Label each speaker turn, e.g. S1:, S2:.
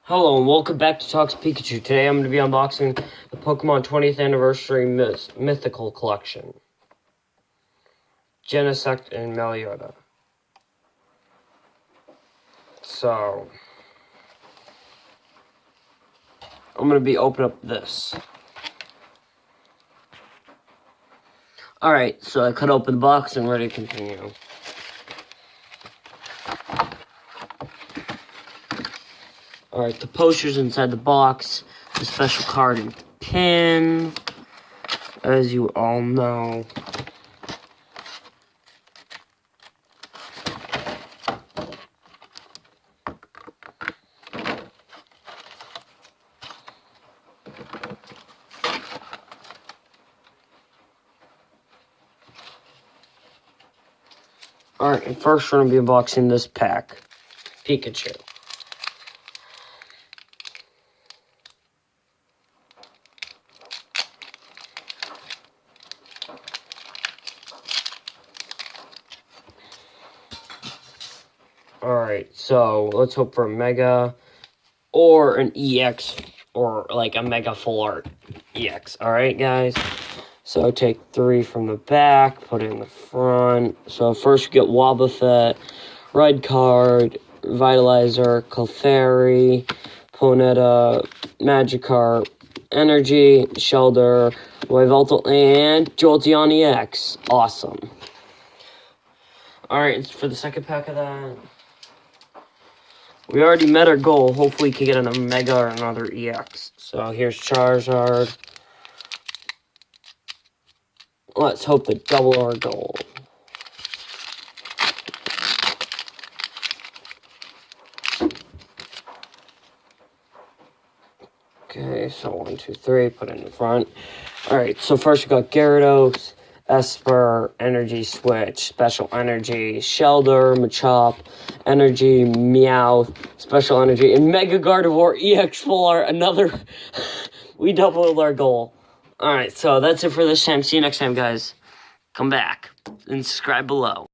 S1: Hello and welcome back to Talks Pikachu. Today I'm going to be unboxing the Pokemon 20th Anniversary Mythical Collection. Genesect and Melioda. So, I'm going to be opening up this. Alright, so I cut open the box and ready to continue. Alright, the posters inside the box, the special card and pin, as you all know. Alright, and first we're going to be unboxing this pack, Pikachu. Alright, so let's hope for a Mega or an EX or like a Mega Full Art EX. Alright, guys? So take 3 from the back, put it in the front. So first you get Wobbuffet, Red Card, Vitalizer, Clefairy, Ponyta, Magikarp, Energy, Shelter, Yveltal, and Jolteon EX. Awesome. Alright, for the second pack of that. We already met our goal. Hopefully we can get a Mega or another EX. So here's Charizard. Let's hope to double our goal. Okay, so 1, 2, 3, put it in the front. Alright, so first we got Gyarados, Esper, Energy Switch, Special Energy, Shelter, Machop, Energy, Meowth, Special Energy, and Mega Gardevoir EX Full Art. Another, we doubled our goal. Alright, so that's it for this time. See you next time, guys. Come back and subscribe below.